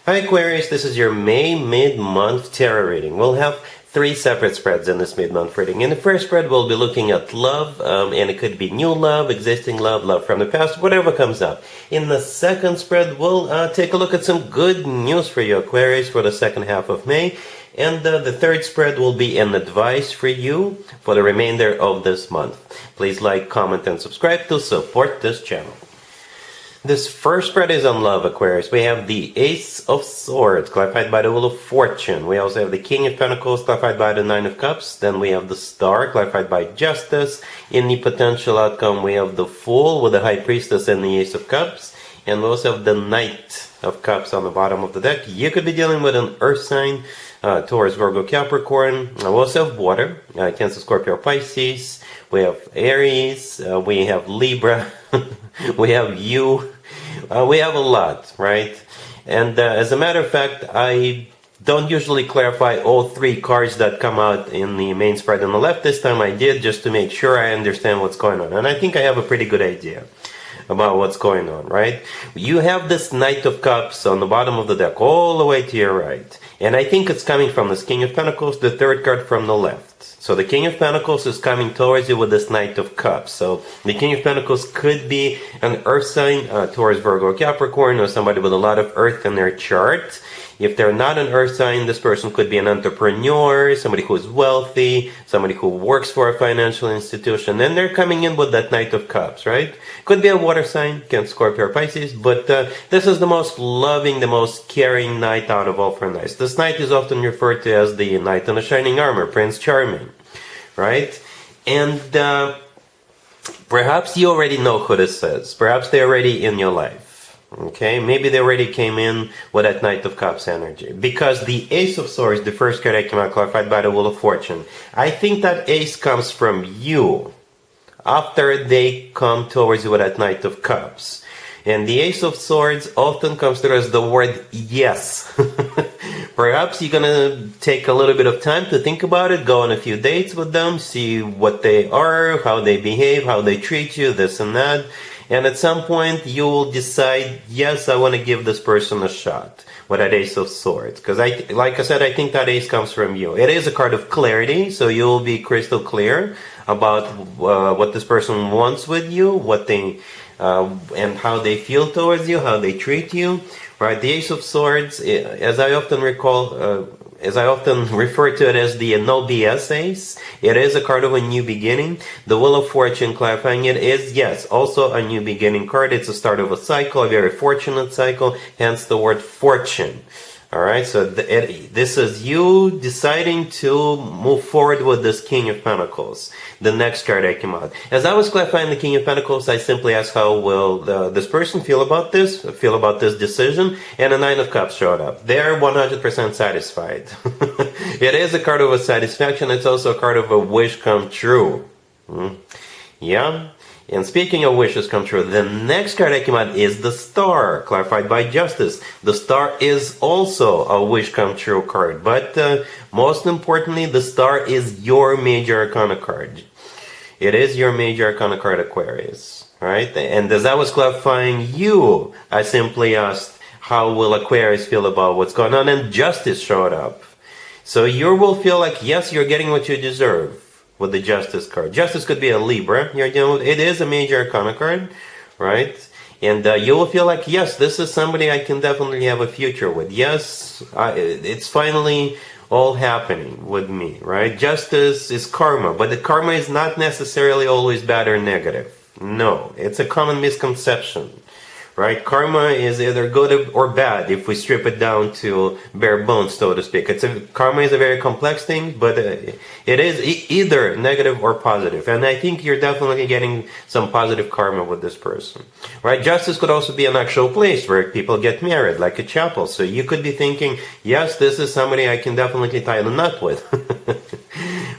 Hi Aquarius, this is your May mid-month tarot reading. We'll have three separate spreads in this mid-month reading. In the first spread, we'll be looking at love, and it could be new love, existing love, love from the past, whatever comes up. In the second spread, we'll take a look at some good news for you, Aquarius, for the second half of May. And the third spread will be an advice for you for the remainder of this month. Please like, comment, and subscribe to support this channel. This first spread is on love, Aquarius. We have the Ace of Swords, clarified by the Wheel of Fortune. We also have the King of Pentacles, clarified by the Nine of Cups. Then we have the Star, clarified by Justice. In the potential outcome, we have the Fool with the High Priestess and the Ace of Cups. And we also have the Knight of Cups on the bottom of the deck. You could be dealing with an Earth sign, Taurus, Virgo, Capricorn. We also have water, Cancer, Scorpio, Pisces. We have Aries. We have Libra. We have you. We have a lot, right? And as a matter of fact, I don't usually clarify all three cards that come out in the main spread on the left. This time I did, just to make sure I understand what's going on. And I think I have a pretty good idea about what's going on, right? You have this Knight of Cups on the bottom of the deck, all the way to your right. And I think it's coming from this King of Pentacles, the third card from the left. So the King of Pentacles is coming towards you with this Knight of Cups. So the King of Pentacles could be an Earth sign, Taurus, Virgo, Capricorn, or somebody with a lot of Earth in their chart. If they're not an Earth sign, this person could be an entrepreneur, somebody who is wealthy, somebody who works for a financial institution. And they're coming in with that Knight of Cups, right? Could be a water sign, Cancer, Scorpio, or Pisces, but this is the most loving, the most caring knight out of all for knights. This knight is often referred to as the Knight in the Shining Armor, Prince Charming, right? And perhaps you already know who this is. Perhaps they're already in your life. Okay, maybe they already came in with that Knight of Cups energy. Because the Ace of Swords, the first card that came out, clarified by the Wheel of Fortune, I think that ace comes from you after they come towards you with that Knight of Cups. And the Ace of Swords often comes through as the word yes. Perhaps you're gonna take a little bit of time to think about it, go on a few dates with them, see what they are, how they behave, how they treat you, this and that. And at some point, you will decide, yes, I want to give this person a shot with that Ace of Swords. Because, like I said, I think that ace comes from you. It is a card of clarity, so you will be crystal clear about what this person wants with you, what they and how they feel towards you, how they treat you. Right? The Ace of Swords, as I often recall, as I often refer to it as the no BS ace, it is a card of a new beginning. The Wheel of Fortune, clarifying it, is, yes, also a new beginning card. It's a start of a cycle, a very fortunate cycle, hence the word fortune. Alright, so this is you deciding to move forward with this King of Pentacles, the next card that came out. As I was clarifying the King of Pentacles, I simply asked how will this person feel about this decision, and the Nine of Cups showed up. They're 100% satisfied. It is a card of a satisfaction, it's also a card of a wish come true. Yeah? And speaking of wishes come true, the next card that came out is the Star, clarified by Justice. The Star is also a wish come true card, but most importantly, the Star is your major arcana card. It is your major arcana card, Aquarius, right? And as I was clarifying you, I simply asked, how will Aquarius feel about what's going on? And Justice showed up. So you will feel like, yes, you're getting what you deserve with the Justice card. Justice could be a Libra you're dealing with. It is a major arcana card, right? And you will feel like, yes, this is somebody I can definitely have a future with. Yes, it's finally all happening with me, right? Justice is karma, but the karma is not necessarily always bad or negative. No, it's a common misconception. Right? Karma is either good or bad if we strip it down to bare bones, so to speak. Karma is a very complex thing, but it is either negative or positive. And I think you're definitely getting some positive karma with this person. Right? Justice could also be an actual place where people get married, like a chapel. So you could be thinking, yes, this is somebody I can definitely tie the knot with.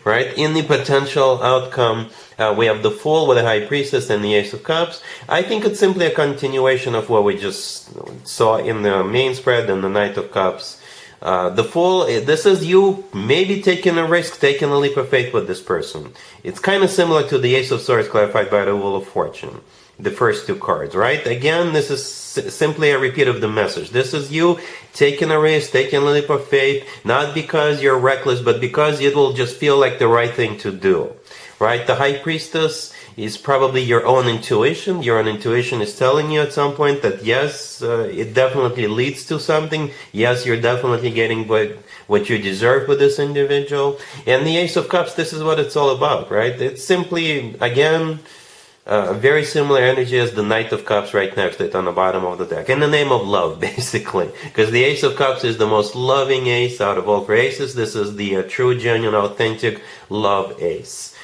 Right? In the potential outcome, we have the Fool with the High Priestess and the Ace of Cups. I think it's simply a continuation of what we just saw in the main spread and the Knight of Cups. The Fool, this is you maybe taking a risk, taking a leap of faith with this person. It's kind of similar to the Ace of Swords clarified by the Wheel of Fortune. the first two cards, right? Again, this is simply a repeat of the message. This is you taking a risk, taking a leap of faith, not because you're reckless, but because it will just feel like the right thing to do, right? The High Priestess is probably your own intuition. Your own intuition is telling you at some point that yes, it definitely leads to something. Yes, you're definitely getting what you deserve with this individual. And the Ace of Cups, this is what it's all about, right? It's simply, again, a very similar energy as the Knight of Cups right next to it on the bottom of the deck. In the name of love, basically. Because the Ace of Cups is the most loving ace out of all 4 aces. This is the true, genuine, authentic love ace.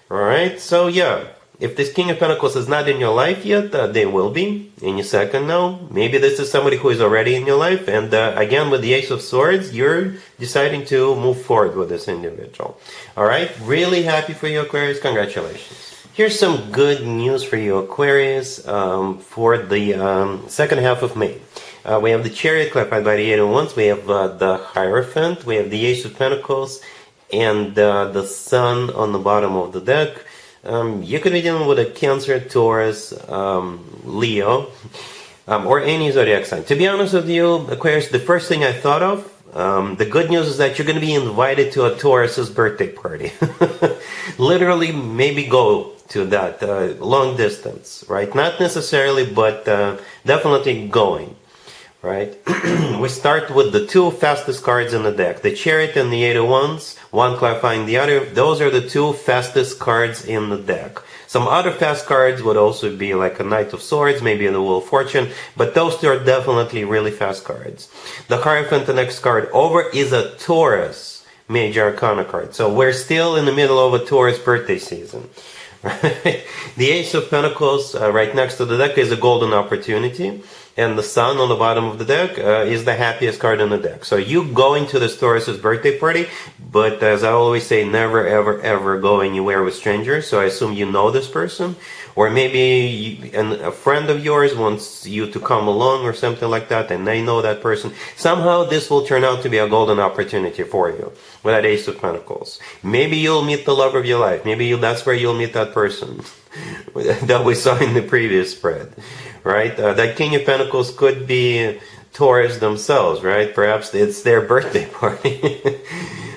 Alright, so yeah. If this King of Pentacles is not in your life yet, they will be in a second now. Maybe this is somebody who is already in your life. And again, with the Ace of Swords, you're deciding to move forward with this individual. Alright, really happy for you, Aquarius. Congratulations. Here's some good news for you, Aquarius, for the second half of May. We have the Chariot clarified by the 8 of Wands. We have the Hierophant. We have the Ace of Pentacles and the Sun on the bottom of the deck. You could be dealing with a Cancer, Taurus, Leo, or any zodiac sign. To be honest with you, Aquarius, the first thing I thought of, the good news is that you're going to be invited to a Taurus's birthday party. Literally, maybe go to that long distance, right? Not necessarily, but definitely going, right? We start with the 2 fastest cards in the deck, the Chariot and the 8 of Wands, one clarifying the other. Those are the 2 fastest cards in the deck. Some other fast cards would also be like a Knight of Swords, maybe the Wheel of Fortune, but those 2 are definitely really fast cards. The Hierophant, the next card over, is a Taurus Major Arcana card. So we're still in the middle of a Taurus birthday season. Right? The Ace of Pentacles right next to the deck is a golden opportunity, and the Sun on the bottom of the deck is the happiest card in the deck. So you going to this Taurus's birthday party, but as I always say, never ever ever go anywhere with strangers. So I assume you know this person, or maybe a friend of yours wants you to come along or something like that, and they know that person. Somehow this will turn out to be a golden opportunity for you with that Ace of Pentacles. Maybe you'll meet the love of your life. Maybe that's where you'll meet that person that we saw in the previous spread, right? That King of Pentacles could be Taurus themselves, right? Perhaps it's their birthday party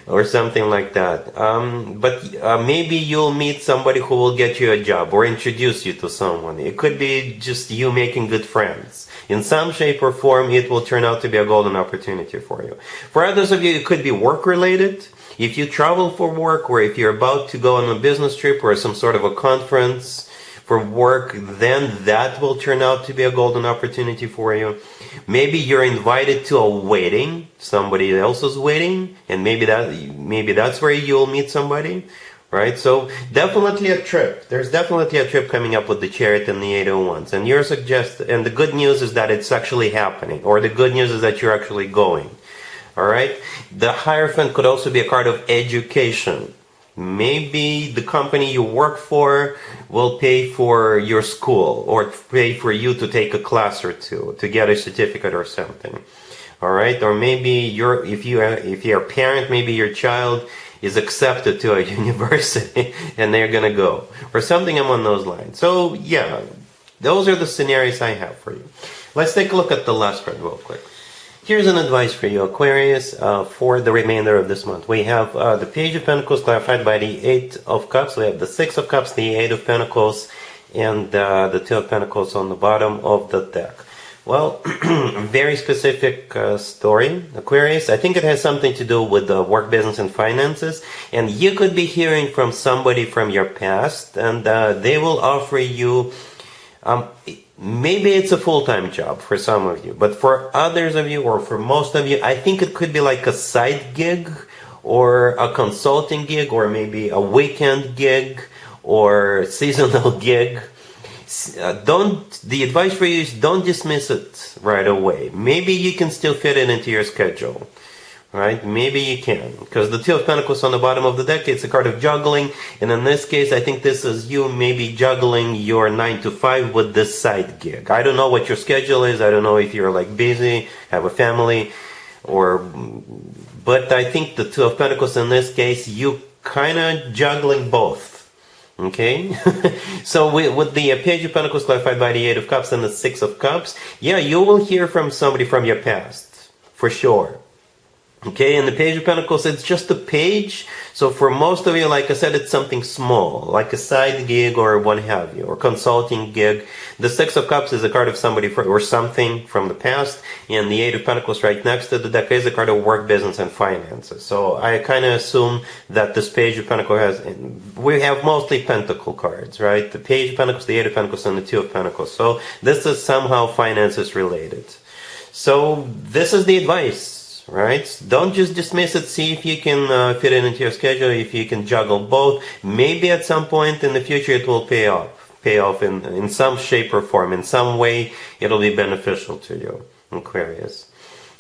or something like that. But maybe you'll meet somebody who will get you a job or introduce you to someone. It could be just you making good friends. In some shape or form, it will turn out to be a golden opportunity for you. For others of you, it could be work-related. If you travel for work, or if you're about to go on a business trip or some sort of a conference for work, then that will turn out to be a golden opportunity for you. Maybe you're invited to a wedding, somebody else's wedding, and maybe that's where you'll meet somebody, right? So definitely a trip. There's definitely a trip coming up with the Chariot and the 8 of Wands. And and the good news is that it's actually happening, or the good news is that you're actually going. All right. The Hierophant could also be a card of education. Maybe the company you work for will pay for your school, or pay for you to take a class or two to get a certificate or something. All right. Or maybe if you're a parent, maybe your child is accepted to a university and they're gonna go, or something along those lines. So yeah, those are the scenarios I have for you. Let's take a look at the last spread real quick. Here's an advice for you, Aquarius, for the remainder of this month. We have the Page of Pentacles clarified by the 8 of Cups. We have the 6 of Cups, the 8 of Pentacles, and the 2 of Pentacles on the bottom of the deck. Well, very specific story, Aquarius. I think it has something to do with the work, business, and finances. And you could be hearing from somebody from your past, and they will offer you... maybe it's a full-time job for some of you, but for others of you, or for most of you, I think it could be like a side gig, or a consulting gig, or maybe a weekend gig, or seasonal gig. The advice for you is don't dismiss it right away. Maybe you can still fit it into your schedule. Right? Maybe you can. Because the 2 of Pentacles on the bottom of the deck, it's a card of juggling. And in this case, I think this is you maybe juggling your 9 to 5 with this side gig. I don't know what your schedule is. I don't know if you're like busy, have a family, but I think the 2 of Pentacles in this case, you kind of juggling both. Okay, so with the Page of Pentacles clarified by the Eight of Cups and the Six of Cups, yeah, you will hear from somebody from your past, for sure. Okay, and the Page of Pentacles, it's just a page. So for most of you, like I said, it's something small, like a side gig or what have you, or consulting gig. The Six of Cups is a card of somebody or something from the past, and the Eight of Pentacles right next to the deck is a card of work, business, and finances. So I kind of assume that this Page of Pentacles we have mostly Pentacle cards, right? The Page of Pentacles, the Eight of Pentacles, and the Two of Pentacles. So this is somehow finances related. So this is the advice. Right? Don't just dismiss it. See if you can fit it into your schedule, if you can juggle both. Maybe at some point in the future it will pay off in some shape or form. In some way it'll be beneficial to you, Aquarius.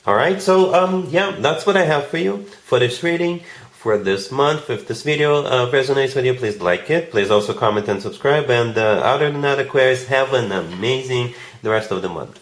Alright, so yeah, that's what I have for you for this reading for this month. If this video resonates with you, please like it. Please also comment and subscribe. And other than that, Aquarius, have an amazing the rest of the month.